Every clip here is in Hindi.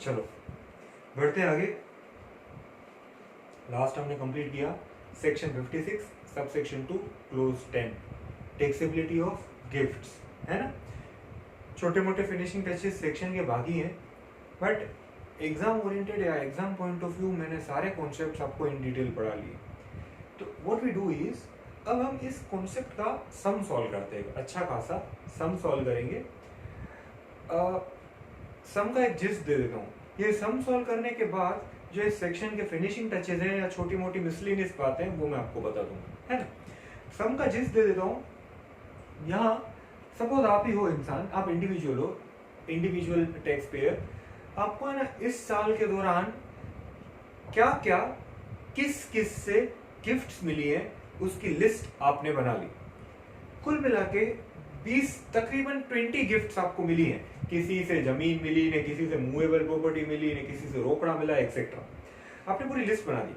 चलो बढ़ते हैं आगे। लास्ट हमने कंप्लीट किया section 56 sub section 2 close 10 taxability of gifts, है ना। छोटे मोटे फिनिशिंग टचेस सेक्शन के बाकी हैं, बट एग्जाम ओरिएंटेड या एग्जाम पॉइंट ऑफ व्यू मैंने सारे कॉन्सेप्ट्स आपको इन डिटेल पढ़ा लिए। तो व्हाट वी डू इज, अब हम इस कॉन्सेप्ट का सम सॉल्व करते हैं, अच्छा खासा सम सॉल्व करेंगे। सम का एक जिस्ट दे देता हूँ। ये सम सॉल्व करने के बाद जो इस सेक्शन के फिनिशिंग टचेज हैं या छोटी मोटी मिसलिनियस बातें हैं वो मैं आपको बता दूंगा, है ना। सम का जिस्ट दे देता हूँ। यहाँ सपोज आप ही हो इंसान, आप इंडिविजुअल हो, इंडिविजुअल टैक्स पेयर, आपको है ना इस साल के दौरान क्या क्या किस किस से गिफ्ट्स मिली है उसकी लिस्ट आपने बना ली। कुल मिला के 20 तकरीबन 20 गिफ्ट्स आपको मिली हैं। किसी से जमीन मिली, ने किसी से मूवेबल प्रॉपर्टी मिली, ने किसी से रोकड़ा मिला, एक्सेट्रा। आपने पूरी लिस्ट बना दी।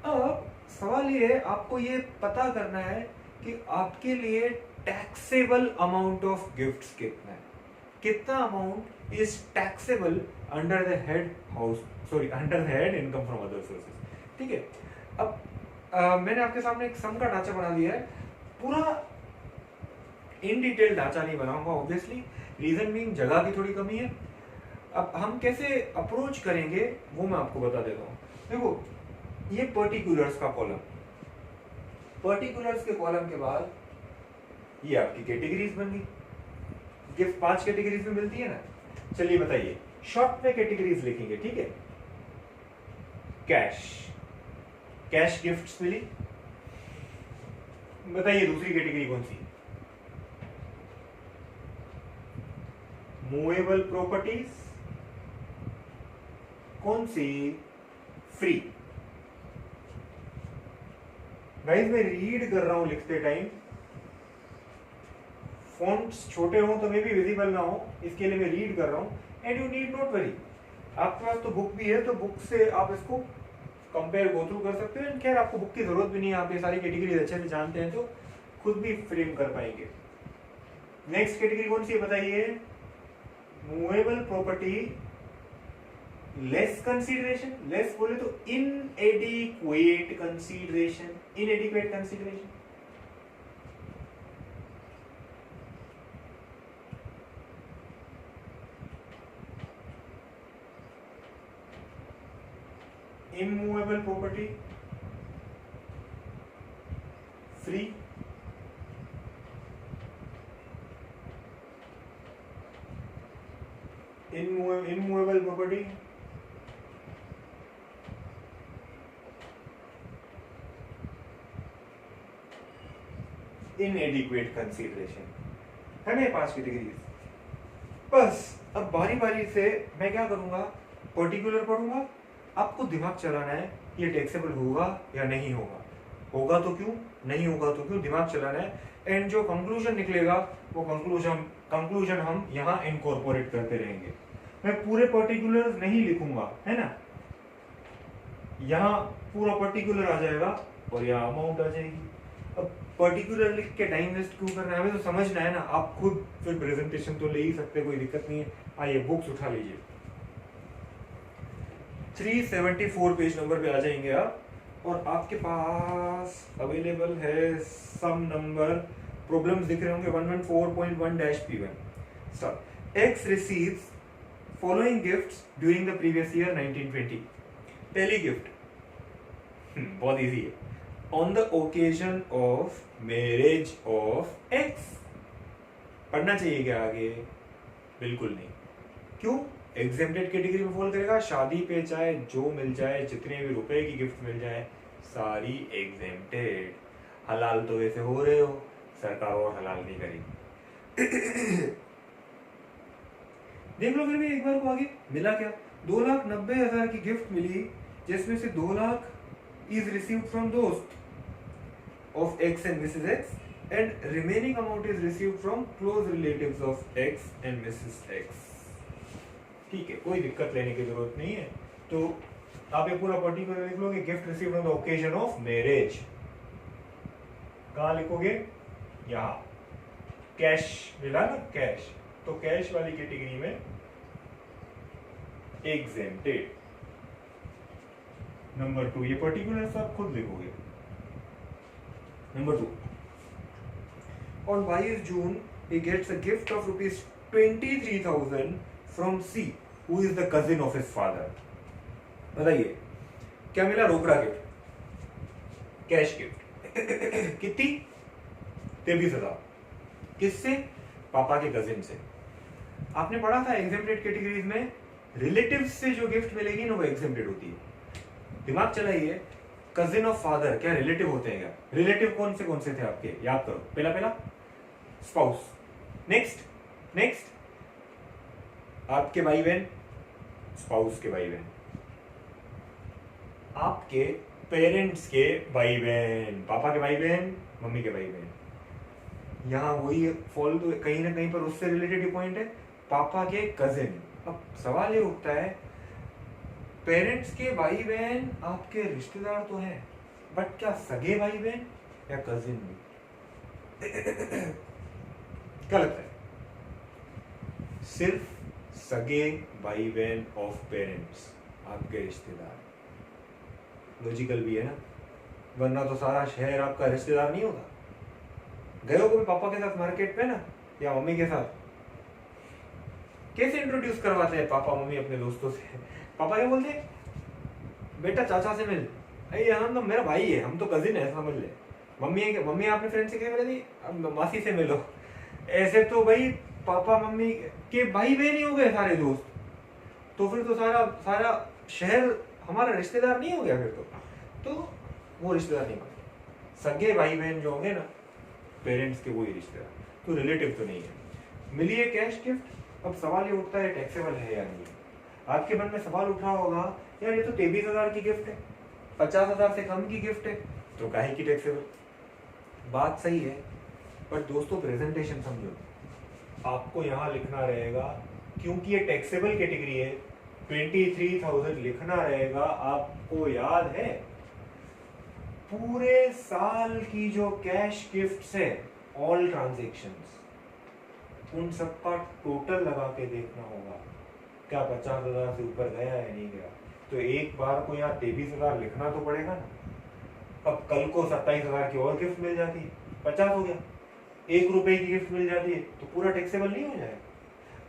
अब सवाल ये है, आपको ये पता करना है कि आपके लिए टैक्सेबल अमाउंट ऑफ गिफ्ट्स कितना है, कितना amount is taxable under the head house, sorry under the head income from other sources. ठीक है। अब मैंने आपके सामने एक सम का ढांचा बना दिया है, पूरा इन डिटेल ढांचा नहीं बनाऊंगा ऑब्वियसली, रीजन बीइंग जगह की थोड़ी कमी है। अब हम कैसे अप्रोच करेंगे वो मैं आपको बता देता हूँ। देखो ये पर्टिकुलर्स का कॉलम, पर्टिकुलर्स के कॉलम के बाद ये आपकी कैटेगरीज बन गई। गिफ्ट 5 कैटेगरीज में मिलती है ना। चलिए बताइए, शॉर्ट में कैटेगरीज लिखेंगे, ठीक है। कैश, कैश गिफ्ट्स मिली। बताइए दूसरी कैटेगरी कौन सी? मूवेबल प्रॉपर्टीज, कौन सी? फ्री। गाइस मैं रीड कर रहा हूं लिखते टाइम, फॉन्ट्स छोटे हो तो मे भी विजिबल ना हो, इसके लिए मैं रीड कर रहा हूं। And you need not worry, आपके पास तो बुक भी है, तो बुक से आप इसको कंपेयर गो थ्रू कर सकते हो। खैर आपको बुक की जरूरत भी नहीं है, आप ये सारी कैटेगरी अच्छे से जानते हैं तो खुद भी फ्रेम कर पाएंगे। नेक्स्ट कैटेगरी कौन सी है बताइए? Movable property less consideration, less बोले तो इनएडिक्वेट consideration, इनएडिक्वेट consideration. Immovable property free, immovable property inadequate consideration, है ना। 5 कैटेगरीज। बस अब बारी बारी से मैं क्या करूंगा, पर्टिकुलर पढ़ूंगा, आपको दिमाग चलाना है ये टैक्सेबल होगा या नहीं होगा, होगा तो क्यों, नहीं होगा तो क्यों, दिमाग चलाना है। एंड जो कंक्लूजन निकलेगा वो कंक्लूजन हम यहाँ इनकॉर्पोरेट करते रहेंगे। मैं पूरे पर्टिकुलर नहीं लिखूंगा, है ना। यहाँ पूरा पर्टिकुलर आ जाएगा और यहाँ अमाउंट आ जाएगी। अब पर्टिकुलर लिख के टाइम वेस्ट क्यों करना है, हमें तो समझना है ना। आप खुद फिर प्रेजेंटेशन तो ले ही सकते, कोई दिक्कत नहीं है। आइए बुक्स उठा लीजिए, 374 पेज नंबर पे आ जाएंगे आप, और आपके पास अवेलेबल है सम नंबर, प्रॉब्लम्स दिख रहे होंगे 114.1-P1। Start. X receives following gifts during the previous year 1920। पहली गिफ्ट बहुत इजी है, on the occasion of marriage of x. पढ़ना चाहिए क्या आगे? बिल्कुल नहीं। क्यों? एग्जेम्प्टेड कैटेगरी में फॉल करेगा। शादी पे चाहे जो मिल जाए, जितने भी रुपए की गिफ्ट मिल जाए, सारी एग्जेम्प्टेड। हलाल तो वैसे हो रहे हो, सरकार और हलाल नहीं करेगी। देख लो फिर भी एक बार को आगे मिला क्या? 2,90,000 की गिफ्ट मिली, जिसमें से 2 लाख is received from दोस्त of X and Mrs. X, and remaining amount is received from close relatives of X and Mrs. X। ठीक है, कोई दिक्कत लेने की जरूरत नहीं है। तो आप ये पूरा पर्टिकुलर लिख लोगे, gift received on the occasion of marriage. कहाँ लिखोगे? यहाँ। कैश मिला ना, कैश, तो कैश वाली कैटेगरी में exempted. नंबर 2, ये पर्टिकुलर्स आप खुद लिखोगे. Number 2, on 22 June he gets a gift of rupees 23,000 from C, who is the cousin of his father. बताइए क्या मिला? रोकड़ा गिफ्ट, कैश गिफ्ट. कितनी? 23,000. किससे? पापा के कजिन से. आपने पढ़ा था एग्जेम्प्टेड कैटेगरीज में रिलेटिव्स से जो गिफ्ट मिलेगी ना वो एग्जेम्प्टेड होती है. दिमाग चलाइए, कजिन ऑफ फादर क्या रिलेटिव होते हैं क्या? रिलेटिव कौन से थे आपके? याद करो. पहला स्पाउस. नेक्स्ट आपके भाई बहन, स्पाउस के भाई बहन. आपके पेरेंट्स के भाई बहन, पापा के भाई बहन, मम्मी के भाई बहन. यहाँ वही फॉल तो कहीं ना कहीं पर उससे रिलेटेड पॉइंट है, पापा के कजिन. अब सवाल ये उठता है, पेरेंट्स के भाई बहन आपके रिश्तेदार तो हैं, बट क्या सगे भाई बहन या कजिन भी? क्या लगता है? सिर्फ सगे भाई बहन ऑफ पेरेंट्स आपके रिश्तेदार. लॉजिकल भी है ना, वरना तो सारा शहर आपका रिश्तेदार नहीं होता. गए हो कभी पापा के साथ मार्केट पे ना, या मम्मी के साथ, कैसे इंट्रोड्यूस करवाते हैं पापा मम्मी अपने दोस्तों से? पापा क्या बोलते हैं? बेटा चाचा से मिल. अरे हम तो मेरा भाई है, हम तो कजिन है, समझ ले. मम्मी अपने फ्रेंड से क्या बोलती? अब मासी से मिलो. ऐसे तो भाई पापा मम्मी के भाई बहन ही हो गए सारे दोस्त. तो फिर तो सारा शहर हमारा रिश्तेदार नहीं हो गया फिर तो वो रिश्तेदार नहीं मानते. सगे भाई बहन जो होंगे ना पेरेंट्स के, वही रिश्तेदार. तो रिलेटिव तो नहीं है. मिली है कैश गिफ्ट. अब सवाल ये उठता है टैक्सेबल है या नहीं. आपके मन में सवाल उठा होगा, यार ये तो 23,000 की गिफ्ट है, 50,000 से कम की गिफ्ट है, तो काहे की टैक्सेबल? बात सही है, पर दोस्तों प्रेजेंटेशन समझो. आपको यहाँ लिखना रहेगा, क्योंकि ये टैक्सेबल कैटेगरी है, 23,000 लिखना रहेगा. आपको याद है पूरे साल की जो कैश गिफ्ट्स है, ऑल ट्रांजेक्शंस, उन सबका टोटल लगा के देखना होगा, क्या 50,000 से ऊपर गया या नहीं गया. तो एक बार को यहाँ 23,000 लिखना तो पड़ेगा ना. अब कल को 27,000 की और गिफ्ट मिल जाती है, 50 हो गया. 1 रुपए की गिफ्ट मिल जाती है तो पूरा टैक्सेबल नहीं हो जाएगा.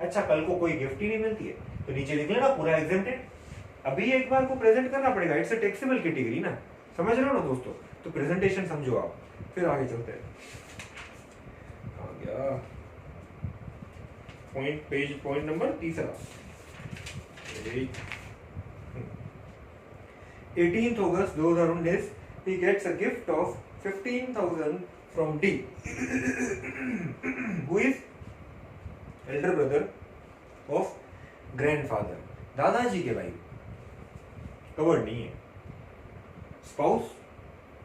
अच्छा, कल को कोई गिफ्ट ही नहीं मिलती है तो नीचे लिख लेना पूरा एग्जेम्प्टेड. अभी एक बार को प्रेजेंट करना पड़ेगा, इट्स अ टैक्सेबल कैटेगरी ना. समझ रहे हो ना दोस्तों? तो प्रेजेंटेशन समझो आप. फिर आगे चलते हैं. कहाँ गया point number 3. 18th August 2019 he gets a gift of 15,000 from D, who is elder brother of grandfather. दादाजी के भाई. कवर्ड नहीं है. स्पाउस,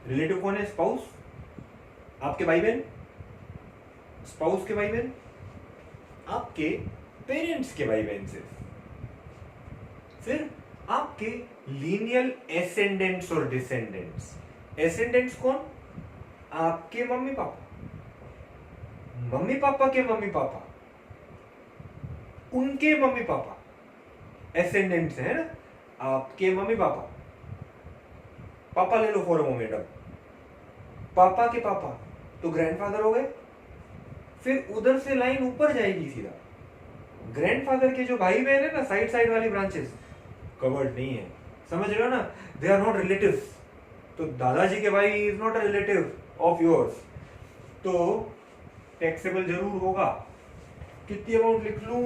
रिलेटिव कौन है? स्पाउस, आपके भाई बहन, स्पाउस के भाई बहन, आपके पेरेंट्स के भाई बहन से. फिर आपके लीनियल एसेंडेंट्स और डिसेंडेंट्स. एसेंडेंट्स कौन? आपके मम्मी पापा, मम्मी पापा के मम्मी पापा, उनके मम्मी पापा. एसेंडेंट्स है ना, आपके मम्मी पापा. पापा ले लो फॉर अ मोमेंट. अब पापा के पापा तो ग्रैंडफादर हो गए. फिर उधर से लाइन ऊपर जाएगी सीधा. ग्रैंडफादर के जो भाई बहन है ना, साइड वाली ब्रांचेस, कवर्ड नहीं है. समझ रहे हो ना? They are not relatives. तो दादाजी के भाई is not a relative of yours, तो टैक्सेबल जरूर होगा. कितनी अमाउंट लिख लूं?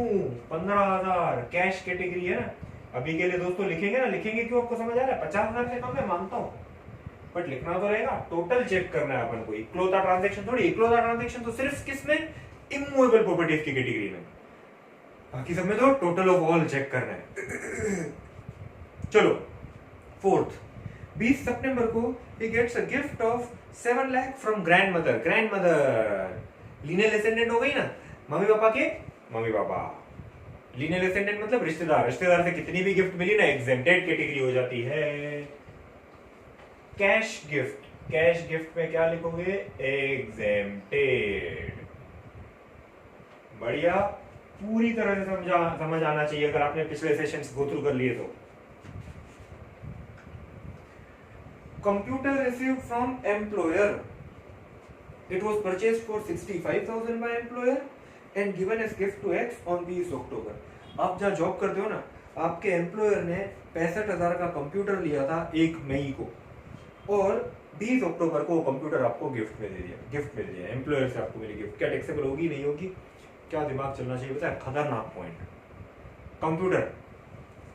15,000. कैश कैटेगरी है ना. अभी के लिए दोस्तों लिखेंगे ना, लिखेंगे क्यों? आपको समझ आ रहा है? 50,000 से कम मैं मानता हूं, बट लिखना तो रहेगा. टोटल चेक करना है अपन को. इक्लोता ट्रांजेक्शन थोड़ी. इक्लोता ट्रांजेक्शन तो सिर्फ किसमें? इमूवेबल प्रॉपर्टीज की कैटेगरी में. बाकी सब में तो टोटल ऑफ ऑल चेक करना है. चलो 4th, 20 सितंबर को he gets a gift of 7 lakh from grandmother. Lineal ascendant हो गई ना, मम्मी पापा के मम्मी पापा. लीनियल एसेंडेंट मतलब रिश्तेदार से कितनी भी गिफ्ट मिली ना, एग्जेम्प्टेड कैटेगरी हो जाती है. कैश गिफ्ट में क्या लिखोगे? एग्जेम्प्टेड. बढ़िया. पूरी तरह से समझ आना चाहिए अगर आपने पिछले सेशंस गो थ्रू कर लिए तो। Computer received from employer, it was purchased for 65,000 by employer and given as gift to X on 20 October. आप जहाँ जॉब करते हो ना, आपके एम्प्लॉयर ने 65,000 का कंप्यूटर लिया था 1 मई को, और 20 अक्टूबर को कंप्यूटर आपको गिफ्ट में दे दिया एम्प्लॉयर से आपको मिली गिफ्ट। क्या टैक्सेबल होगी नहीं होगी? क्या दिमाग चलना चाहिए पता है? खतरनाक पॉइंट। कंप्यूटर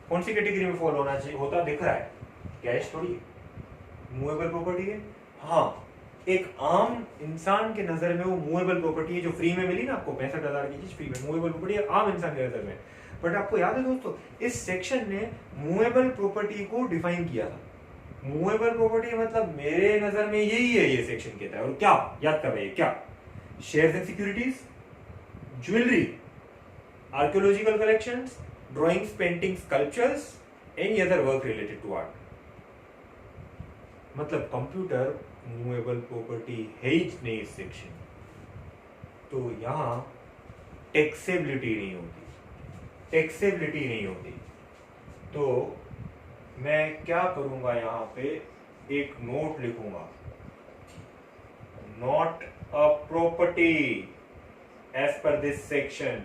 कौन सी कैटेगरी में फॉलो होना चाहिए? होता दिख रहा है, कैश थोड़ी, मूवेबल प्रॉपर्टी है। हाँ, एक आम इंसान के नजर में वो मूवेबल प्रॉपर्टी है, जो फ्री में मिली ना आपको 65,000 की चीज फ्री में, मूवेबल प्रॉपर्टी है आम इंसान के नजर में। बट आपको याद है दोस्तों, इस सेक्शन ने मूवेबल प्रॉपर्टी को डिफाइन किया था। मूवेबल प्रॉपर्टी मतलब मेरे नजर में यही है, ये सेक्शन कहता है। और क्या याद कर रहे हैं? क्या? Shares and securities, jewellery, archaeological collections, drawings, paintings, sculptures, any other work related to art. मतलब कंप्यूटर मूवेबल प्रॉपर्टी है ही नहीं इस सेक्शन में, तो यहां टैक्सेबिलिटी नहीं होती। तो मैं क्या करूंगा, यहां पे एक नोट लिखूंगा, not a property as per this section,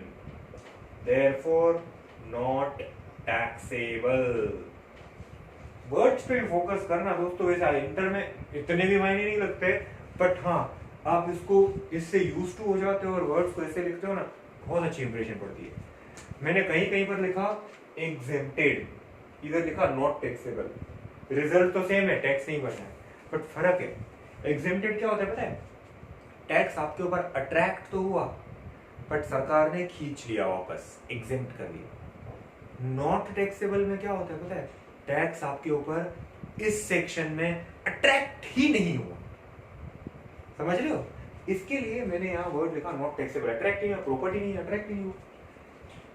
therefore not taxable. Words पे फोकस करना दोस्तों, वैसा इंटर में इतने भी मायने नहीं लगते, बट हाँ आप इससे यूज टू हो जाते हो और वर्ड्स को ऐसे लिखते हो ना, बहुत अच्छी इंप्रेशन पड़ती है। मैंने कहीं पर लिखा एग्जेम्प्टेड, इधर लिखा नॉट टैक्सेबल, रिजल्ट तो सेम है, टैक्स नहीं भरना है, बट फर्क है। एग्जेम्प्टेड क्या होता है पता है? टैक्स आपके ऊपर अट्रैक्ट तो हुआ, बट सरकार ने खींच लिया वापस, एग्जेम्प्ट कर लिया। नॉट टैक्सेबल में क्या होता है पता है? टैक्स आपके ऊपर इस सेक्शन में अट्रैक्ट ही नहीं हुआ। समझ रहे हो? इसके लिए मैंने यहाँ वर्ड लिखा नॉट टैक्सेबल, अट्रैक्ट नहीं, प्रॉपर्टी नहीं, अट्रैक्ट नहीं हुआ।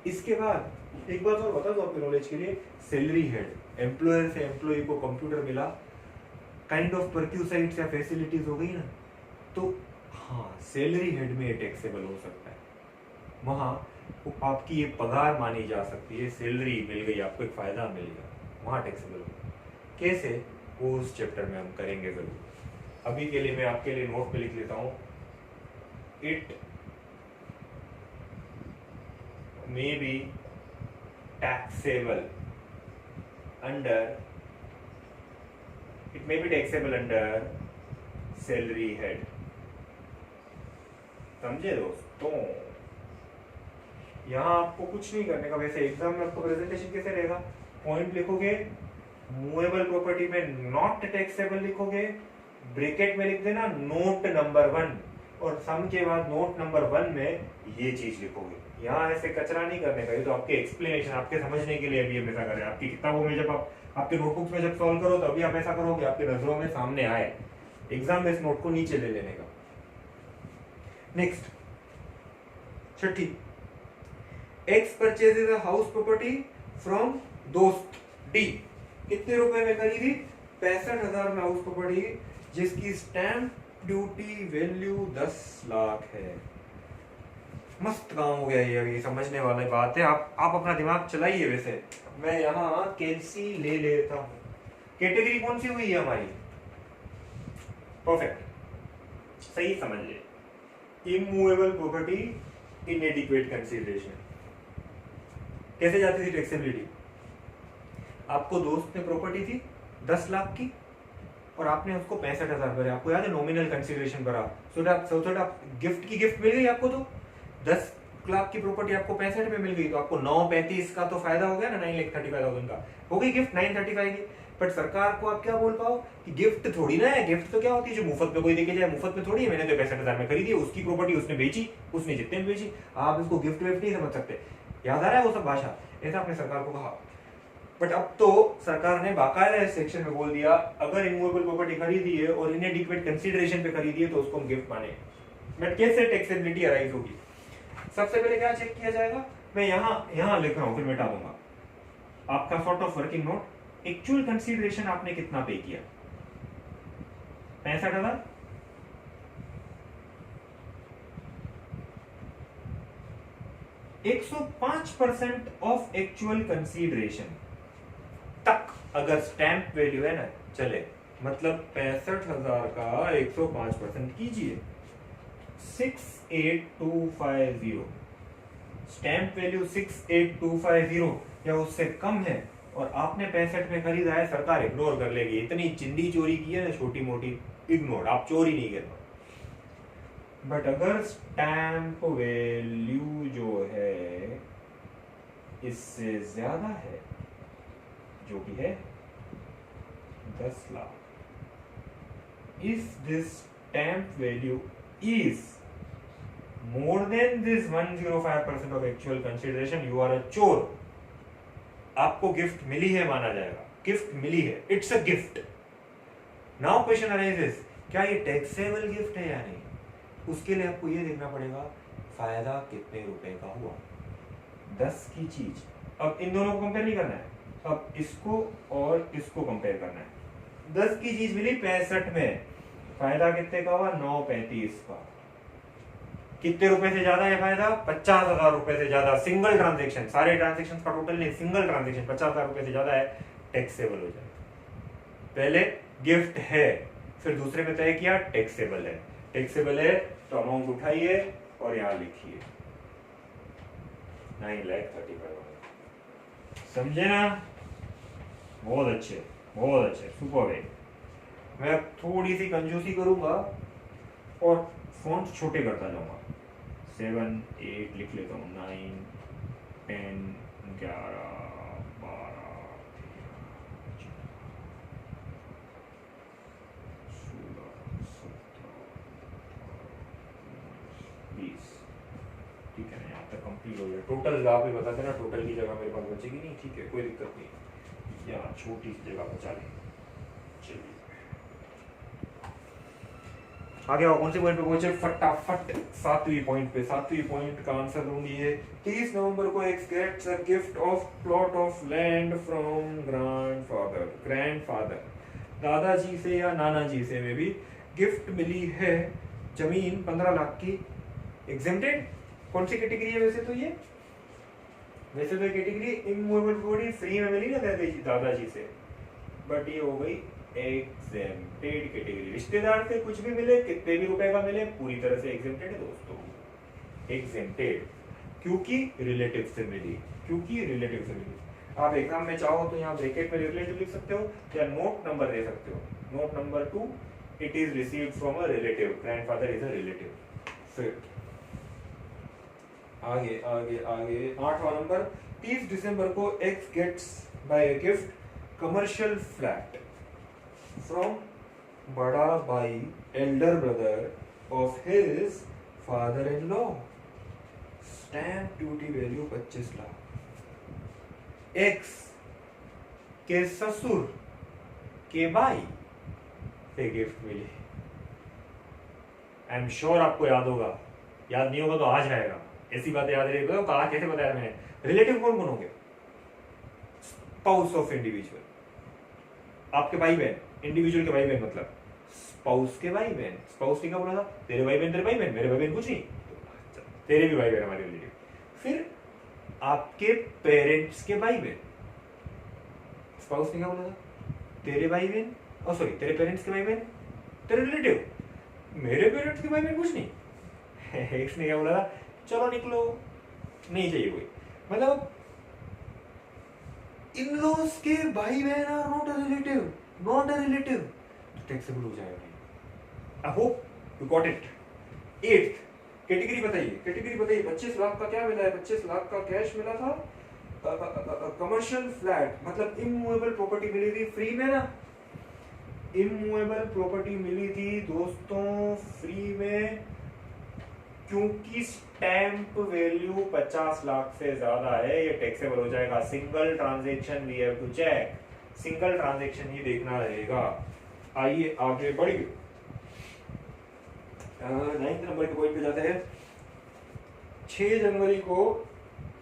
इसके बाद एक बात और बता दो आपके नॉलेज के लिए, सैलरी हेड, एम्प्लॉयर से एम्प्लॉय को कंप्यूटर मिला, काइंड ऑफ परक्यूसाइट्स या फैसिलिटीज हो गई ना, तो हाँ सैलरी हेड में टैक्सेबल हो सकता है। वहां आपकी ये पगार मानी जा सकती है, सैलरी मिल गई आपको, एक फायदा मिल गया, वहां टैक्सेबल होगा। कैसे? वो उस चैप्टर में हम करेंगे जरूर। अभी के लिए मैं आपके लिए नोट पे लिख लेता हूं, it may be taxable under salary head. समझे दोस्तों? यहां आपको कुछ नहीं करने का। वैसे एग्जाम में आपको प्रेजेंटेशन कैसे रहेगा? पॉइंट लिखोगे, मूवेबल प्रॉपर्टी में नॉट टैक्सेबल लिखोगे, ब्रैकेट में लिख देना नोट नंबर 1, और सम के बाद नोट नंबर 1 में ये चीज लिखोगे। यहाँ ऐसे कचरा नहीं करने का, ये तो आपके एक्सप्लेनेशन, आपके समझने के लिए अभी हम ऐसा कर रहे हैं। आपकी किताबों में जब आप आपके नोटबुक्स में जब सॉल्व करो तो अभी आप ऐसा करोगे, आपके नजरों में सामने आए। एग्जाम में इस नोट को नीचे ले लेने का। Next, Chhathi, x purchases a house property from दोस्त डी। कितने रुपए में खरीदी? 65,000 में हाउस प्रॉपर्टी, जिसकी स्टैंप ड्यूटी वैल्यू 10 लाख है। मस्त काम हो गया ये समझने वाली बात है। आप अपना दिमाग चलाइए। वैसे मैं यहाँ कैलसी ले लेता हूँ। कैटेगरी कौन सी हुई है हमारी? परफेक्ट, सही समझ ले। Immovable property, inadequate consideration. कैसे जाती थी टैक्सेबिलिटी? आपको दोस्त ने प्रॉपर्टी थी 10 लाख की और आपने उसको 65,000 भरे। आपको याद है नॉमिनल कंसीडरेशन भरा, सो दैट गिफ्ट की गिफ्ट मिल गई आपको। तो 10 लाख की प्रॉपर्टी आपको 65 में मिल गई, तो आपको 935 का तो फायदा हो गया ना, 9,35,000 का हो गई गिफ्ट 935 की। बट सरकार को आप क्या बोल पाओ कि गिफ्ट थोड़ी ना है। गिफ्ट तो क्या होती है जो मुफ्त में कोई देके जाए, मुफ्त में थोड़ी है। मैंने तो 65,000 में खरीदी, उसकी प्रॉपर्टी उसने बेची, उसने जितने में बेची। आप इसको गिफ्ट विफ्ट नहीं समझ सकते। याद आ रहा है वो सब भाषा? ऐसा आपने सरकार को कहा। बट अब तो सरकार ने बाकायदा इस सेक्शन में बोल दिया, अगर इमूवेबल प्रॉपर्टी खरीदी है और इनएडिक्वेट कंसीडरेशन पे खरीदी है तो उसको हम गिफ्ट माने। बट कैसे टैक्सेबिलिटी अराइज होगी? सबसे पहले क्या चेक किया जाएगा? मैं यहाँ लिख रहा हूं, फिर मिटा दूंगा। आपका sort of working note, actual consideration आपने कितना पे किया? 65,000। 105% ऑफ एक्चुअल कंसीडरेशन तक अगर स्टैंप वैल्यू है ना चले, मतलब 65,000 का 105% कीजिए 68250, स्टैंप वैल्यू 68250 या उससे कम है और आपने 65 में खरीदा है, सरकार इग्नोर कर लेगी। इतनी चिंदी चोरी की है ना छोटी मोटी, इग्नोर, आप चोरी नहीं करना। बट अगर स्टैंप वैल्यू जो है इससे ज्यादा है, जो कि है 10 lakh, if this stamp value is more than this 105% of actual consideration, you are a चोर। आपको गिफ्ट मिली है माना जाएगा, गिफ्ट मिली है, it's a gift. Now question arises, क्या ये टैक्सेबल गिफ्ट है या नहीं? उसके लिए आपको ये देखना पड़ेगा फायदा कितने रुपए का हुआ। 10 की चीज, अब इन दोनों को कंपेयर नहीं करना है, अब इसको और इसको कंपेयर करना है। 10 की चीज मिली 65 में, फायदा कितने का हुआ? 935 का। कितने रुपए से ज्यादा है फायदा? 50,000 रुपए से ज्यादा। सिंगल ट्रांजेक्शन, सारे ट्रांजेक्शन का टोटल नहीं, सिंगल ट्रांजेक्शन 50,000 रुपए से ज्यादा है, टैक्सेबल हो जाएगा। पहले गिफ्ट है, फिर दूसरे में तय किया टैक्सेबल है। टैक्सेबल है तो अमाउंट उठाइए और यहां लिखिए 9,35,000। समझे ना? बहुत अच्छे, बहुत अच्छे, सुपर है। मैं थोड़ी सी कंजूसी करूंगा और फॉन्ट छोटे करता जाऊंगा। 7, 8 लिख लेता हूँ, 9, 10, 11, 12, 16, 17, 20। ठीक है ना, यहाँ तक कंप्लीट हो गया। टोटल आप ही बता देना, टोटल की जगह मेरे पास बचेगी नहीं, ठीक है, कोई दिक्कत नहीं, यहाँ छोटी सी जगह बचा लें। चलिए आगे आओ, कौन से पॉइंट पे पहुंचे? फटाफट 7वीं पॉइंट पे। 7वीं पॉइंट का आंसर ढूंढिए ये। 30 नवंबर को X gets a gift of plot of land from grandfather. Grandfather, दादाजी से या नाना जी से में भी गिफ्ट मिली है जमीन 15 लाख की। एग्जेम्प्टेड कौन सी कैटेगरी है वैसे तो ये? वैसे तो कैटेगरी इमूवेबल प्रॉपर्टी फ्री में मिली ना दादाजी से, बट ये हो गई एग्जेम्प्टेड कैटेगरी। रिश्तेदार से कुछ भी मिले, कितने भी रुपए का मिले, पूरी तरह से एग्जेम्प्टेड है दोस्तों। एग्जेम्प्टेड क्योंकि रिलेटिव से मिली, क्योंकि रिलेटिव से मिली। आप एग्जाम में चाहो तो यहाँ ब्रैकेट में रिलेटिव लिख सकते हो या नोट नंबर दे सकते हो। Note number 2, it is received from a relative, grandfather is a relative. फिर आगे आगे आगे 8वां नंबर, 30 दिसंबर को X gets by a gift commercial flat from बड़ा भाई elder brother of his father-in-law, stamp duty value 25 lakh. X के ससुर के भाई से गिफ्ट मिली। आई एम श्योर आपको याद होगा, याद नहीं होगा तो आ जाएगा, ऐसी बातें याद रहेगी। कहा कैसे बताया मैंने? रिलेटिव कौन कौन होंगे? स्पाउस ऑफ इंडिविजुअल, आपके भाई बहन, इंडिविजुअल के भाई बहन मतलब स्पाउस के भाई बहन। स्पाउस ने क्या बोला था? तेरे भाई बहन, तेरे भाई बहन, मेरे भाई बहन कुछ नहीं, तेरे भी भाई बहन हमारे रिलेटिव। फिर आपके पेरेंट्स के भाई बहन, स्पाउस ने क्या बोला था? तेरे भाई बहन, और सॉरी तेरे पेरेंट्स के भाई बहन, तेरे रिलेटिव। मेरे पेरेंट्स के भाई बहन कुछ नहीं। एक्स ने क्या बोला था? चलो निकलो, नहीं चाहिए कोई। मतलब इन-लॉज के भाई बहन are not a relative, not a relative, तो टैक्सेबल हो जाएगा। I hope you got it. 8th category बताइए, कैटेगरी बताइए। 25 लाख का क्या मिला है? 25 लाख का कैश मिला था। कमर्शियल फ्लैट मतलब इमूवेबल प्रॉपर्टी मिली थी फ्री में ना। इमूवेबल प्रॉपर्टी मिली थी दोस्तों फ्री में, क्योंकि स्टैंप वैल्यू 50 लाख से ज्यादा है, ये टैक्सेबल हो जाएगा। Single transaction we have to check, single transaction ही देखना रहेगा। आइए आगे बढ़िए, 9th नंबर के पॉइंट पे जाते हैं। 6 जनवरी को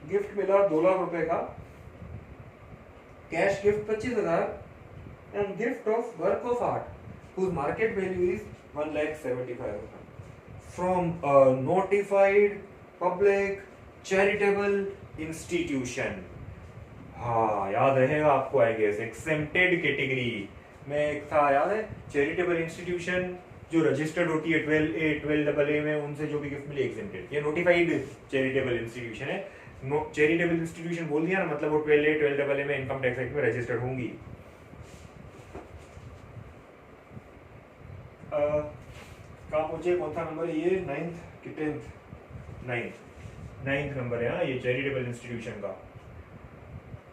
गिफ्ट मिला 2 लाख रुपए का, cash gift 25,000 and gift of work of art whose market value is 1,75,000 from a notified public charitable institution, हाँ याद रहेगा आपको, आई गेस एक्सेम्प्टेड कैटेगरी में एक था, याद है, चैरिटेबल इंस्टीट्यूशन जो रजिस्टर्ड होती है 12A 12AA में, उनसे जो भी गिफ्ट मिली एग्जेम्प्टेड। ये नोटिफाइड चैरिटेबल इंस्टीट्यूशन है। चैरिटेबल इंस्टीट्यूशन बोल दिया ना, मतलब वो 12A 12AA में इनकम टैक्स एक्ट में रजिस्टर्ड होंगी। कहाँ पहुंचे, कौन सा नंबर है ये, 9th कि 10th? 9th नंबर है हाँ, ये चैरिटेबल इंस्टीट्यूशन का।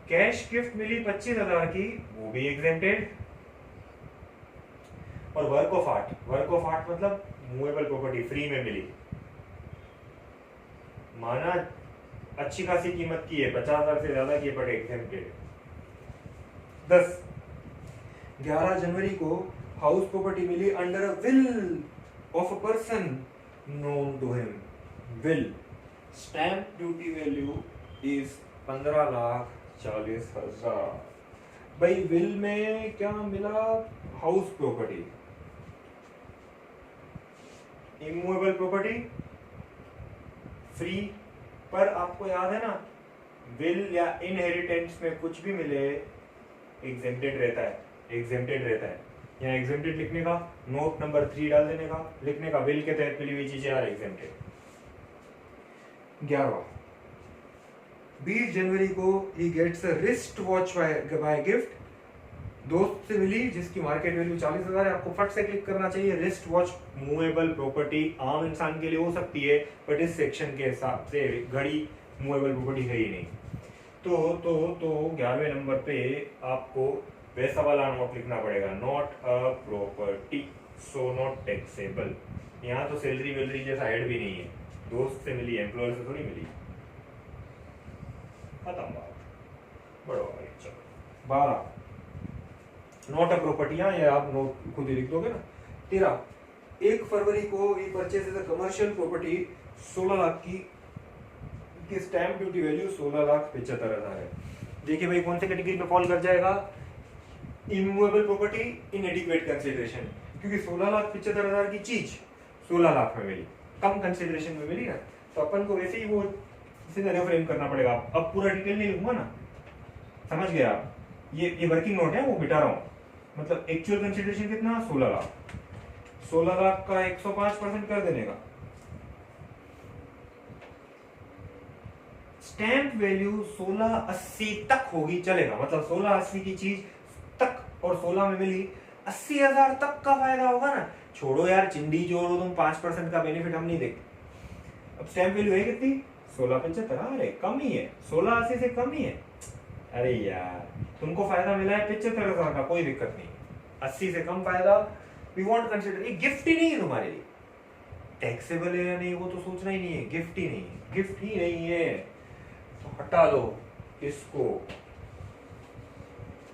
कैश गिफ्ट मिली 25,000 की, वो भी एग्जेम्प्टेड। और वर्क ऑफ आर्ट मतलब मूवेबल प्रॉपर्टी फ्री में मिली, माना अच्छी खासी कीमत की है, 50,000 से ज्यादा की है, बट एग्जेम्प्टेड। 11 जनवरी को हाउस प्रॉपर्टी मिली under a will of a person known to him. Will, stamp duty value is 15,40,000। भाई विल में क्या मिला, house property, immovable property free. पर आपको याद है ना, विल या इनहेरिटेंस में कुछ भी मिले एग्जेम्प्टेड रहता है, यहाँ एग्जेम्प्टेड लिखने का, नोट नंबर 3 डाल देने का, लिखने का विल के तहत मिली हुई चीजें आर एग्जेम्प्टेड। 11 20 जनवरी को he gets a wrist watch by gift, दोस्त से मिली जिसकी मार्केट वैल्यू 40,000 है। आपको फट से क्लिक करना चाहिए। रिस्ट वॉच मूवेबल प्रॉपर्टी आम इंसान के लिए हो सकती है, बट इस सेक्शन के हिसाब से घड़ी मूवेबल प्रॉपर्टी है ही नहीं। तो 11वें नंबर पे आपको वैसा वाला नोट लिखना पड़ेगा, not a property so not taxable. यहाँ तो सैलरी वैलरी जैसा ऐड भी नहीं है, दोस्त से मिली, एम्प्लॉयर से थोड़ी मिली, खत्म बात, बड़ो भाई। चलो 12 नॉट अ प्रॉपर्टी, ये आप नोट खुद ही लिख दोगे ना। 13 1 फरवरी को ही purchase as a commercial property 16 lakh की स्टैम्प ड्यूटी वैल्यू 16,75,000 है। देखिए भाई कौन से कैटेगरी में फॉल कर जाएगा, इमूवेबल प्रॉपर्टी इनएडिक्वेट कंसीडरेशन, क्योंकि 16,75,000 की चीज 16 लाख में मिली, कम कंसीडरेशन में मिली ना, तो अपन को वैसे ही वो सिनेरियो फ्रेम करना पड़ेगा। अब पूरा डिटेल नहीं लिखूंगा ना, समझ गए आप। ये वर्किंग नोट है, वो बिठा रहा हूँ, मतलब एक्चुअल कंसीडरेशन कितना, 16 लाख, 16 लाख का 105% कर देने का। स्टैम्प वैल्यू 1680 तक होगी, चलेगा, मतलब 1680 की चीज तक और 16 में मिली, 80,000 तक का फायदा होगा ना। छोड़ो यार चिंदी जोड़ो तुम, 5% का बेनिफिट हम नहीं देखते। अब स्टैम्प वैल्यू है कितनी, 1675, अरे कम ही है, 1680 से कम ही है। अरे यार तुमको फायदा मिला है 75,000 का, कोई दिक्कत नहीं, 80 से कम फायदा वी वॉन्ट कंसिडर। ये गिफ्ट ही नहीं है तुम्हारे लिए, टैक्सेबल है या नहीं वो तो सोचना ही नहीं है, गिफ्ट ही नहीं है, गिफ्ट ही नहीं है, तो हटा दो इसको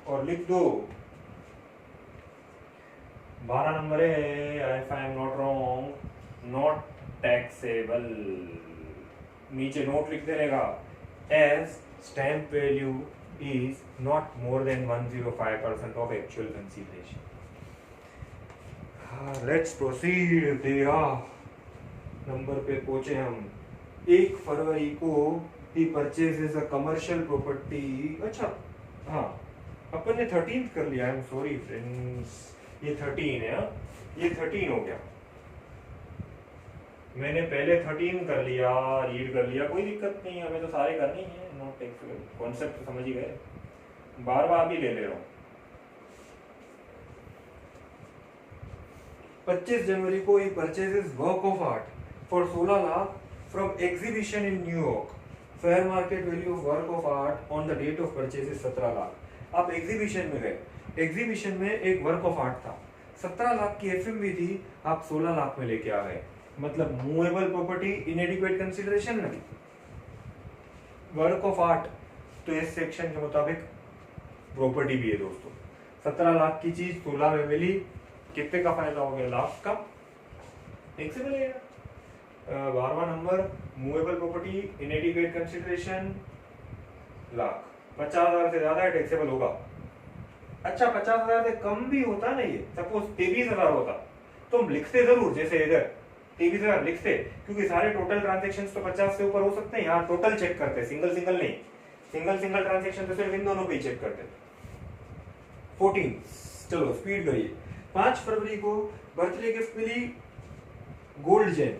और लिख दो 12 नंबर है, if I am not wrong, not taxable. नीचे नोट लिख देने का, as stamp value is not more than 105% of actual consideration. Let's proceed। 13 number पे पहुंचे हम। 1 फरवरी को ही purchase is a commercial property. अच्छा हाँ, अपन ने 13th कर लिया, आई एम सॉरी फ्रेंड्स, ये 13 है, ये 13 हो गया, मैंने पहले 13 कर लिया, रीड कर लिया, कोई दिक्कत नहीं, हमें तो सारे करने ही है, नॉट टैक्सेबल, कॉन्सेप्ट समझ ही गए, बार बार भी ले रहा हूं। 25 जनवरी को he purchases work of art for 16 lakh from exhibition in New York, fair market value of work of art on the date of purchase 17 lakh. आप एग्जीबिशन में गए, एग्जीबिशन में एक वर्क ऑफ आर्ट था, 17 लाख की एफएमवी थी, आप 16 लाख में लेके आ गए, मतलब मूवेबल प्रॉपर्टी इनएडिक्वेट कंसीडरेशन नहीं, वर्क ऑफ आर्ट तो इस सेक्शन के मुताबिक प्रॉपर्टी भी है दोस्तों। 17 लाख की चीज 16 में मिली, कितने का फायदा हो गया, लाख का, टैक्सेबल है। 12वां number, movable property inadequate consideration lakh, 50,000 से ज्यादा है टैक्सेबल होगा। अच्छा 50,000 से कम भी होता ना, ये सपोज 23,000 होता, तुम लिखते जरूर, जैसे इधर 23 हजार लिखते, क्योंकि सारे टोटल ट्रांजेक्शन तो 50 से ऊपर हो सकते हैं। यहाँ टोटल चेक करते हैं, सिंगल सिंगल नहीं, सिंगल ट्रांजेक्शन तो सिर्फ इन दोनों पे ही चेक करते हैं। 14, चलो स्पीड करिए। 5 फरवरी को बर्थडे गिफ्ट मिली गोल्ड चेन,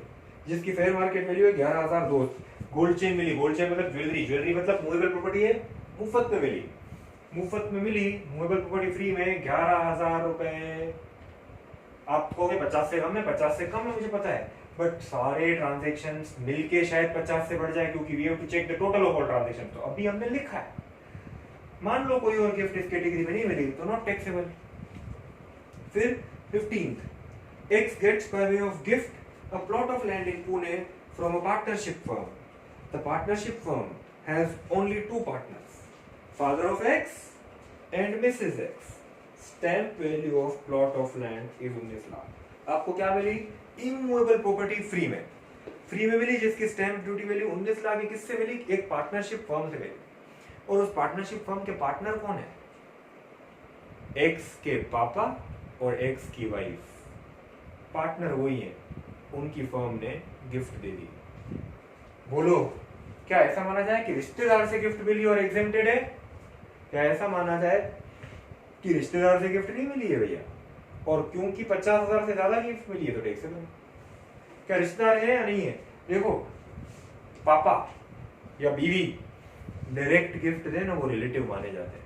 जिसकी फेयर मार्केट वैल्यू है 11,000। गोल्ड चेन मिली, गोल्ड चेन मतलब ज्वेलरी मतलब मूवेबल प्रॉपर्टी है, मुफ्त में मिली, मूवेबल प्रॉपर्टी फ्री में 11,000 रुपए। आप कहोगे 50 से कम है, 50 से कम है मुझे पता है, बट सारे ट्रांजेक्शंस मिलके शायद 50 से बढ़ जाए, क्योंकि we have to check the total of all transaction. तो अभी हमने लिखा है, मान लो कोई और गिफ्ट इस कैटेगरी में नहीं मिली तो नॉट टैक्सेबल। फिर 15th, X gets by way of gift a plot of land in Pune from a partnership firm. The partnership firm has only 2 partners, father of X and Mrs. X. Stamp value of plot of land is 19 lakh. आपको क्या मिली? इमूवेबल प्रॉपर्टी फ्री में मिली, जिसकी स्टैंप ड्यूटी वैल्यू 19 लाख। किससे मिली? एक पार्टनरशिप फर्म से मिली। और उस पार्टनरशिप फर्म के पार्टनर कौन है? एक्स के पापा और एक्स की वाइफ, पार्टनर वही है, उनकी फर्म ने गिफ्ट दे दी। बोलो, क्या ऐसा माना जाए कि रिश्तेदार से गिफ्ट मिली और एग्जेम्प्टेड है? क्या ऐसा माना जाए कि रिश्तेदार से गिफ्ट नहीं मिली है भैया, और क्योंकि 50,000 से ज्यादा गिफ्ट मिली है तो टैक्सेबल? क्या रिश्तेदार है या नहीं है? देखो, पापा या बीवी डायरेक्ट गिफ्ट दे ना, वो रिलेटिव माने जाते हैं,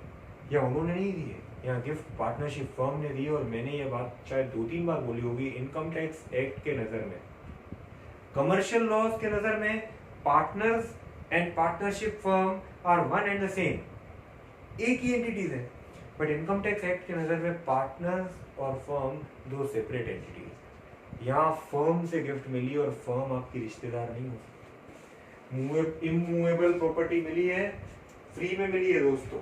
या उन्होंने नहीं दिए, यहाँ गिफ्ट पार्टनरशिप फर्म ने दी। और मैंने ये बात शायद 2-3 बार बोली होगी, इनकम टैक्स एक्ट के नजर में, कमर्शियल लॉज के नजर में, partners and partnership firm are one and the same, एक ही एंटिटीज है। बट इनकम टैक्स एक्ट के नजर में पार्टनर्स और फर्म 2 सेपरेट एंटिटीज। यहाँ फर्म से गिफ्ट मिली और फर्म आपकी रिश्तेदार नहीं हो सकती। इमूवेबल प्रॉपर्टी मिली है, फ्री में मिली है दोस्तों।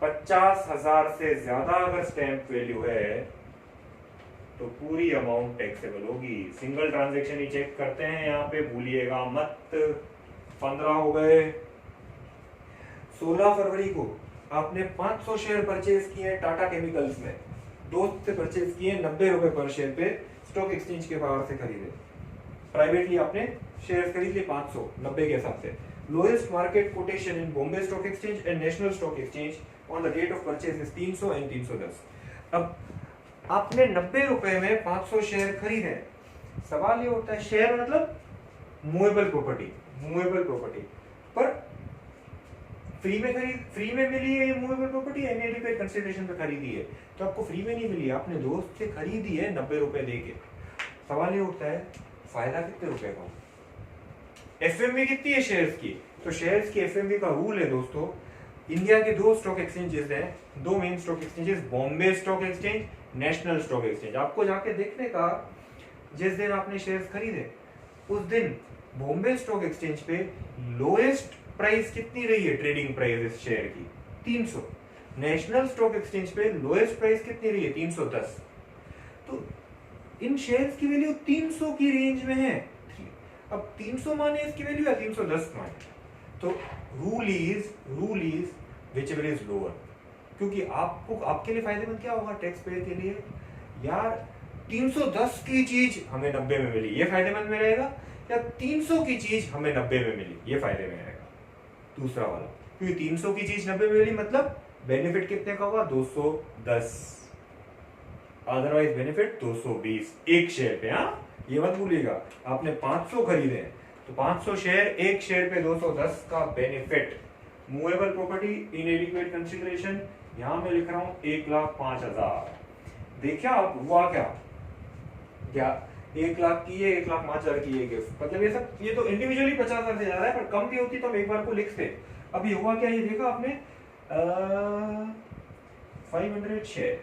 50,000 से ज्यादा अगर स्टैंप वैल्यू है तो पूरी अमाउंट टैक्सेबल होगी। सिंगल ट्रांजैक्शन ही चेक करते हैं यहाँ पे, भूलिएगा मत। 15 हो गए। 16 फरवरी को आपने 500 शेयर परचेज किए टाटा केमिकल्स में, दोस्त से परचेज किए 90 रुपए पर शेयर पे, स्टॉक एक्सचेंज के पावर से खरीदे। प्राइवेटली आपने शेयर खरीद लिए 500, 90 के हिसाब से। Lowest market quotation in Bombay stock exchange and national stock exchange on the date of purchase is 300 and 310। अब आपने 90 रुपए में 500 शेयर खरीदे। सवाल ये होता है, शेयर मतलब मूवेबल प्रॉपर्टी, पर फ्री में मिली है ये मूवेबल प्रॉपर्टी, एनएडी पे कंसिडरेशन पे खरीदी है, तो आपको फ्री में नहीं मिली, आपने दोस्त से खरीदी है 90 रुपए देके। सवाल ये होता है, फायदा कितने रुपए का? एफएमवी कितनी है शेयर्स की? तो शेयर्स की एफएमवी का रूल है दोस्तों, इंडिया के 2 स्टॉक एक्सचेंजेस हैं, 2 main stock exchanges, Bombay stock exchange, national stock exchange. आपको जाके देखने का, जिस दिन आपने शेयर्स खरीदे उस दिन बॉम्बे स्टॉक एक्सचेंज पे लोएस्ट प्राइस कितनी रही है, ट्रेडिंग प्राइस इस शेयर की 300। नेशनल स्टॉक एक्सचेंज पे लोएस्ट प्राइस कितनी रही है, 310। तो इन शेयर्स की वैल्यू 300 की रेंज में है। अब 300 माने इसकी वैल्यू या 310 माने, तो rule is whichever is lower. क्योंकि आपको, आपके लिए फायदेमंद क्या होगा टैक्स पेयर के लिए, यार 310 की चीज हमें 90 में मिली, ये फायदेमंद में रहेगा, या 300 की चीज हमें 90 में मिली, ये फायदे में रहेगा दूसरा वाला। क्योंकि 300 की चीज 90 में मिली मतलब बेनिफिट कितने का होगा, 210, अदरवाइज बेनिफिट 220 एक शेयर पे। हाँ, ये मत भूलिएगा, आपने 500 खरीदे तो 500 शेयर, एक शेयर पे 210 का benefit. Movable property inadequate consideration, यहां मैं लिख रहा हूं 1,05,000। देखिए आप हुआ क्या 1 लाख की है, 1,05,000 की है गिफ्ट, मतलब ये सब, ये तो इंडिविजुअली 50,000 से ज्यादा है, पर कम भी होती तो हम एक बार को लिखते। अभी हुआ क्या, ये देखा आपने 500 शेयर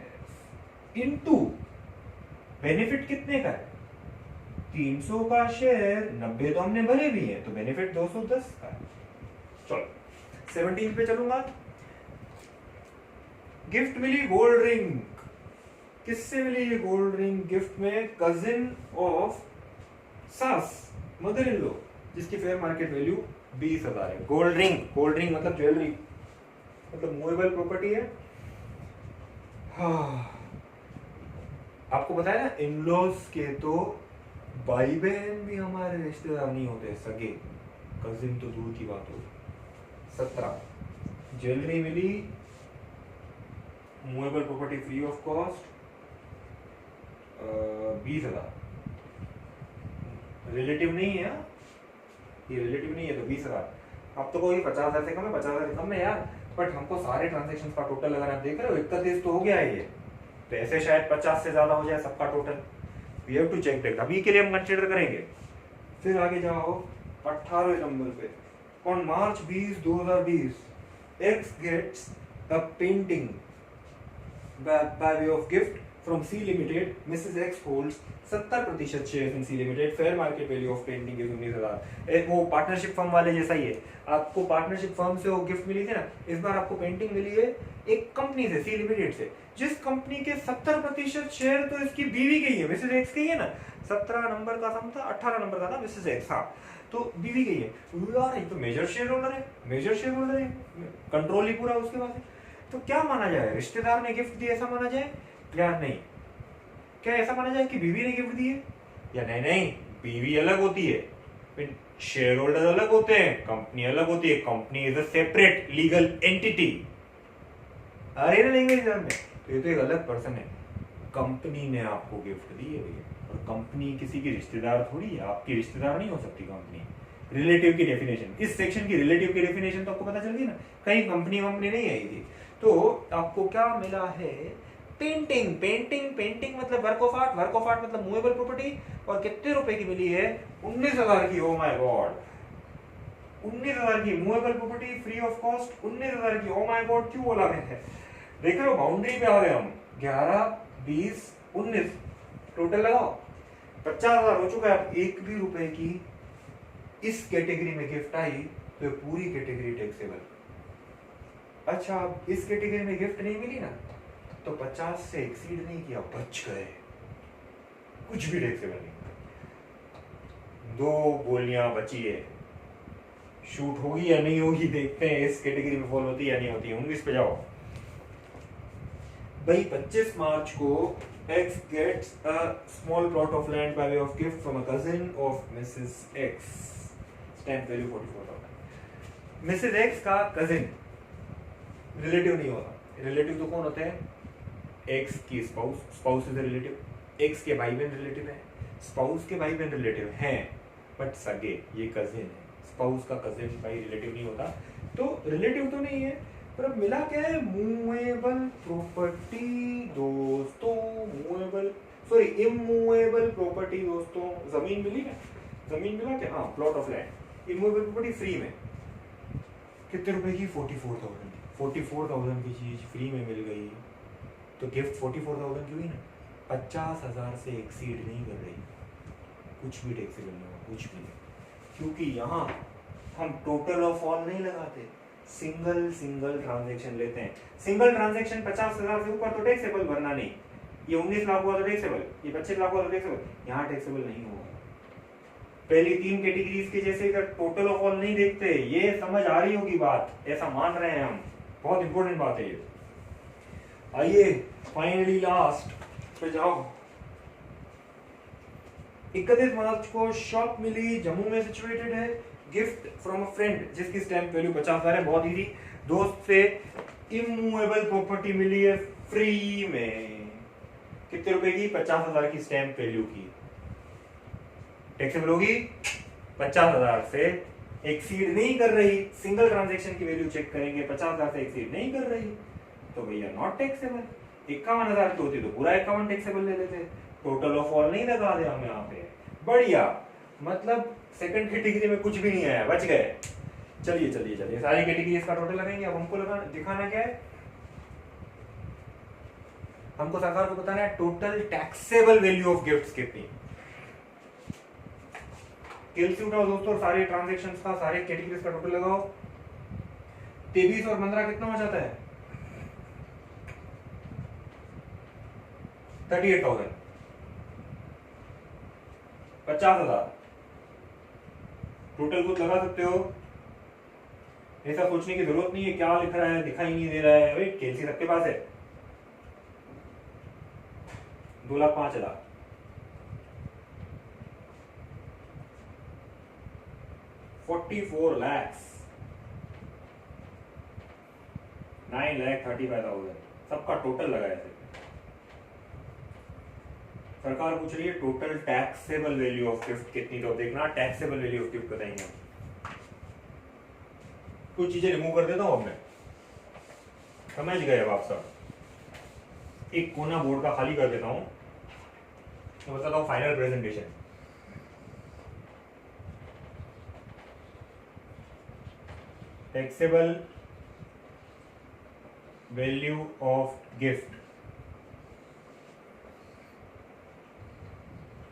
इनटू बेनिफिट कितने का है, 300 का शेयर, 90 तो हमने भरे भी है, तो बेनिफिट 210 का है। चलो 17 पे चलूंगा। गिफ्ट मिली गोल्ड रिंग, किससे मिली ये गोल्ड रिंग? गिफ्ट में कजिन ऑफ सास, मदर इन लॉ, जिसकी फेयर मार्केट वैल्यू 20,000 है। गोल्ड रिंग मतलब ज्वेलरी, मतलब मूवेबल प्रॉपर्टी है। हाँ, आपको बताया ना, इन लॉज के तो भाई बहन भी हमारे रिश्तेदार नहीं होते, सगे कजिन तो दूर की बात हो। 17 ज्वेलरी मिली, movable property free of cost 20,000। Relative नहीं है, ये रिलेटिव नहीं है तो 20,000। अब तो कोई 50,000 से कम है, 50,000 से कम है यार, बट हमको सारे ट्रांजेक्शन का टोटल अगर आप देख रहे हो 31 तो हो गया है ये, तो ऐसे शायद 50 से ज्यादा हो जाए सबका टोटल। We have to check that, अभी के लिए हम कंसीडर करेंगे। फिर आगे जाओ 18वें नंबर पे, on March 20, 2020 X gets a painting by way of gift from C Limited. Mrs. X holds 70% share in C Limited. Fair market value of painting is 19,000। वो पार्टनरशिप फर्म वाले जैसा ही है, आपको पार्टनरशिप फर्म से वो गिफ्ट मिली थी ना, इस बार आपको पेंटिंग मिली है एक कंपनी से, C Limited से, जिस कंपनी के 70% शेयर तो इसकी बीवी के ही है, मिसेज एक्स के ही है ना। 17 नंबर का सम था, 18 नंबर का था मिसेज एक्स, हाँ तो बीवी के ही है यार, ये तो मेजर शेयर होल्डर है, मेजर शेयर होल्डर है, कंट्रोल ही पूरा उसके पास है। तो क्या माना जाए, रिश्तेदार ने गिफ्ट दिया ऐसा माना जाए या नहीं? क्या ऐसा माना जाए कि बीवी ने गिफ्ट दी है या नहीं? नहीं, बीवी अलग होती है, शेयर होल्डर अलग होते हैं, कंपनी अलग होती है। Company is a separate legal entity. अरे ना लैंग्वेज में, तो ये तो एक अलग पर्सन है। कंपनी ने आपको गिफ्ट दी है भैया, और कंपनी किसी की रिश्तेदार थोड़ी है, आपकी रिश्तेदार नहीं हो सकती कंपनी। रिलेटिव की डेफिनेशन, इस सेक्शन की रिलेटिव की डेफिनेशन तो आपको पता चल गई ना, कहीं कंपनी वंपनी नहीं आई थी। तो आपको क्या मिला है, पेंटिंग। पेंटिंग पेंटिंग मतलब work of art, work of art मतलब मूवेबल प्रॉपर्टी, और कितने रुपए की मिली है? 19,000 की। ओ माय गॉड, 19,000 की movable property free of cost, 19,000 की। ओ माय गॉड, क्यों बोला मैंने? देख रहे हो बाउंड्री पे आ गए हम। 11, 20, 19 टोटल लगाओ, 50,000 हो चुका है। एक भी रुपए की इस कैटेगरी में गिफ्ट आई तो पूरी कैटेगरी टैक्सेबल। अच्छा, अब इस कैटेगरी में गिफ्ट नहीं मिली ना, तो 50 से एक्सीड नहीं किया, बच गए, कुछ भी टैक्सेबल नहीं। 2 गोलियां बची है, शूट होगी या नहीं होगी, देखते हैं इस कैटेगरी में फॉल होती है या नहीं होती है। 19 पे जाओ भाई। 25 मार्च को X gets a small plot of land by way of gift from a cousin of Mrs. X. Stamp value 44,000. Mrs. X का cousin रिलेटिव नहीं होता। रिलेटिव तो कौन होते हैं? X की spouse, spouse is relative. X के भाई बहन रिलेटिव है, स्पाउस के भाई बहन रिलेटिव हैं, बट सगे, ये कजिन है। स्पाउस का कजिन भाई रिलेटिव नहीं होता, तो रिलेटिव तो नहीं है। पर अब मिला क्या है? मूवेबल प्रॉपर्टी दोस्तों, मूवेबल सॉरी इमूवेबल प्रॉपर्टी दोस्तों। जमीन मिली ना, जमीन मिला क्या? हाँ, plot of land. Immovable property free में कितने रुपए की? 44,000 की। 44,000 की चीज फ्री में मिल गई, तो गिफ्ट 44,000 की हुई ना। 50,000 से एक्सीड नहीं कर रही, कुछ भी टैक्सेबल नहीं होगा, कुछ भी नहीं, क्योंकि यहाँ हम टोटल ऑफ ऑल नहीं लगाते, सिंगल सिंगल ट्रांजैक्शन लेते हैं। सिंगल ट्रांजैक्शन 50,000 से ऊपर तो टैक्सेबल भरना नहीं। ये 19 लाख हुआ तो टैक्सेबल, ये 25 लाख हुआ तो टैक्सेबल, यहाँ टैक्सेबल नहीं होगा। पहली 3 कैटेगरीज के जैसे इधर टोटल ऑफ ऑल नहीं देखते। ये समझ आ रही होगी बात, ऐसा मान रहे हैं हम, बहुत इंपॉर्टेंट बात है ये। आइए फाइनली लास्ट पे जाओ। 31 मार्च को शॉप मिली, जम्मू में सिचुएटेड है। गिफ्ट फ्रॉम अ फ्रेंड जिसकी स्टैंप वैल्यू 50,000 है, बहुत इजी। दोस्त से इमूवेबल प्रॉपर्टी मिली है फ्री में, कितने रुपए की? 50,000 की स्टैंप वैल्यू की। टैक्सेबल होगी 50,000 से एक्सीड नहीं कर रही, सिंगल ट्रांजैक्शन की वैल्यू चेक करेंगे, 50,000 से एक्सीड नहीं कर रही तो भैया नॉट टैक्सेबल। 51,000 की होती तो पूरा 51 टैक्सेबल ले लेते, टोटल ऑफ ऑल नहीं लगा दे हम यहाँ पे। बढ़िया, मतलब सेकंड कैटेगरी में कुछ भी नहीं आया, बच गए। चलिए चलिए चलिए, सारी कैटेगरीज का टोटल लगाएंगे। अब हमको दिखाना क्या है? हमको सरकार को बताना है total taxable value of gifts कितनी। कैलसी उठाओ दोस्तों, सारे ट्रांजैक्शंस का, सारे कैटेगरीज का टोटल लगाओ। 23 और 15 कितना हो जाता है? 38,000। 50,000 टोटल कुछ लगा सकते हो, ऐसा सोचने की जरूरत नहीं है क्या लिख रहा है, दिखाई नहीं दे रहा है। वेट, कैलसी सबके पास है। 2,05,000 44 lakhs, 9,35,000 सबका टोटल लगाया थे। सरकार पूछ रही है total taxable value of gift कितनी, तो देखना टैक्सेबल वैल्यू ऑफ गिफ्ट बताएंगे। कुछ चीजें रिमूव कर देता हूं अब मैं, समझ गए अब आप सब। एक कोना बोर्ड का खाली कर देता हूं तो बताता हूं final presentation. Taxable value of gift,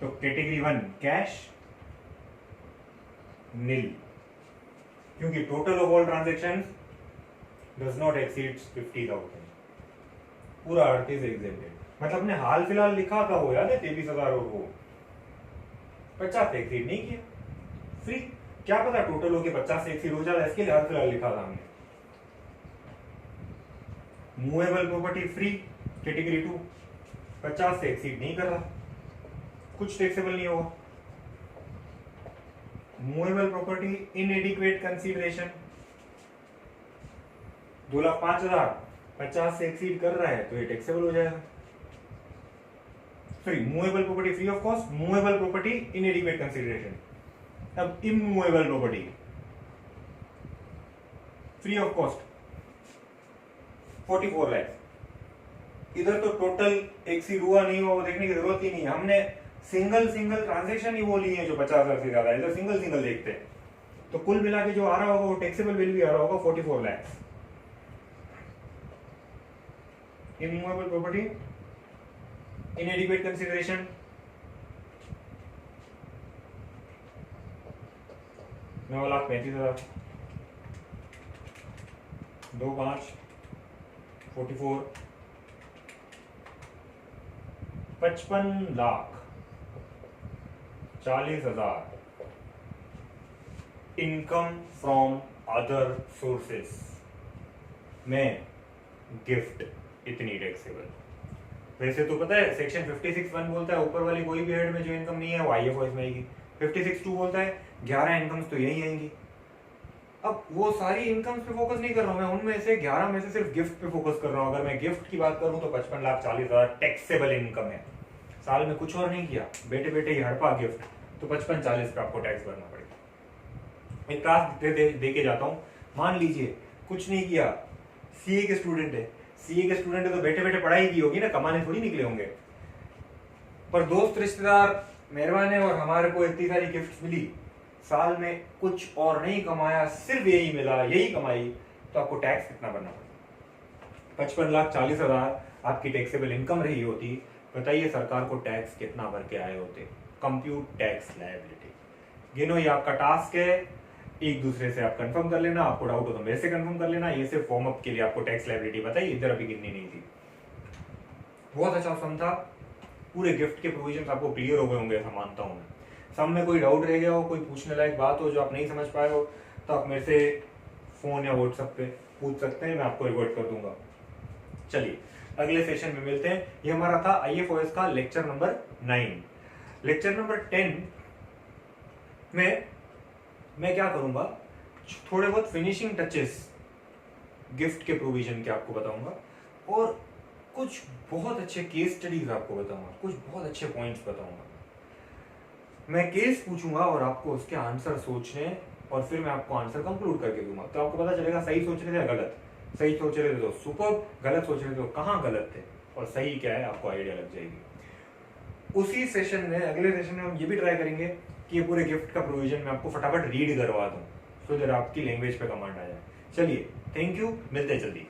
तो कैटेगरी 1 कैश नील, क्योंकि total of all transaction does not exceed 50,000, पूरा अर्थ इज एग्जेम्प्टेड। मतलब अपने हाल फिलहाल लिखा था वो याद है 23,000 और वो 50 से एक्सीड नहीं किया, फ्री। क्या पता टोटल होके 50 से एक्सीड हो जाए, इसके लिए हाल फिलहाल लिखा था हमने। मूवेबल प्रॉपर्टी फ्री कैटेगरी 2, 50 से एक्सीड नहीं कर रहा, कुछ टैक्सेबल नहीं होगा। मूवेबल प्रॉपर्टी इनएडिक्वेट कंसीडरेशन 2,05,000, 50 से एक्सीड कर रहा है तो ये टैक्सेबल हो जाएगा। Sorry, movable property free of cost, movable property inadequate consideration. अब immovable property free of cost 44 lakh. इधर तो टोटल एक्सीड हुआ नहीं हुआ वो देखने की जरूरत ही नहीं है, हमने सिंगल ट्रांजेक्शन ही वो लिए जो 50,000 से ज्यादा है, इधर सिंगल देखते हैं। तो कुल मिला के जो आ रहा होगा वो टैक्सेबल वैल्यू आ रहा होगा 44 lakh. Immovable property inadequate consideration 9,35,000, 2,5 44 55 lakh 40,000 income from other sources में गिफ्ट इतनी टैक्सेबल। वैसे तो पता है सेक्शन 56(1) बोलता है ऊपर वाली कोई भी हेड में जो इनकम नहीं है वो आईएफओएस में आएगी। 56(2) बोलता है 11 इनकम्स तो यही आएंगी। अब वो सारी इनकम्स पे फोकस नहीं कर रहा हूं मैं, उनमें से 11 में से सिर्फ गिफ्ट पे फोकस कर रहा हूं। अगर मैं गिफ्ट की बात करूं तो 55,40,000 टैक्सेबल इनकम है। साल में कुछ और नहीं किया, बेटे बेटे ही हड़पा गिफ्ट, तो 55-40 पे आपको टैक्स भरना पड़ेगा। एक टास्क दे के जाता हूँ, मान लीजिए कुछ नहीं किया, सीए के स्टूडेंट है, सीए के स्टूडेंट है तो बेटे बेटे पढ़ाई की होगी ना, कमाने थोड़ी निकले होंगे। पर दोस्त रिश्तेदार मेहरबान है और हमारे को इतनी सारी गिफ्ट मिली, साल में कुछ और नहीं कमाया, सिर्फ यही मिला, यही कमाई, तो आपको टैक्स कितना भरना पड़ेगा? 55,40,000 आपकी टैक्सेबल इनकम रही होती, बताइए सरकार को टैक्स कितना भर के आए होते? Compute tax liability. गिनो, ये आपका टास्क है, एक दूसरे से आप कंफर्म कर लेना, आपको डाउट हो तो मेरे से कंफर्म कर लेना। ये सिर्फ फॉर्म अप के लिए आपको टैक्स लायबिलिटी बताइए, इधर अभी गिननी नहीं थी। बहुत अच्छा सम था, पूरे गिफ्ट के प्रोविजन आपको क्लियर हो गए होंगे ऐसा मानता हूं मैं। सम में कोई डाउट रह गया हो, कोई पूछने लायक बात हो जो आप नहीं समझ पाए हो, तो आप मेरे से फोन या व्हाट्सएप पे पूछ सकते हैं, मैं आपको रिवर्ट कर दूंगा। चलिए अगले सेशन में मिलते हैं। ये हमारा था आईएफओएस का लेक्चर नंबर 9। लेक्चर नंबर 10 में मैं क्या करूंगा, थोड़े बहुत फिनिशिंग टचेस गिफ्ट के प्रोविजन के आपको बताऊंगा, और कुछ बहुत अच्छे केस स्टडीज आपको बताऊंगा, कुछ बहुत अच्छे पॉइंट्स बताऊंगा। मैं केस पूछूंगा और आपको उसके आंसर सोचने, और फिर मैं आपको आंसर कंक्लूड करके दूंगा, तो आपको पता चलेगा सही सोच रहे थे या गलत। सही सोच रहे थे तो सुपर, गलत सोच रहे थे तो कहाँ गलत थे और सही क्या है, आपको आइडिया लग जाएगी। उसी सेशन में, अगले सेशन में हम ये भी ट्राई करेंगे कि ये पूरे गिफ्ट का प्रोविजन मैं आपको फटाफट रीड करवा दूं, सो दैट आपकी लैंग्वेज पे कमांड आ जाए। चलिए, थैंक यू, मिलते हैं जल्दी।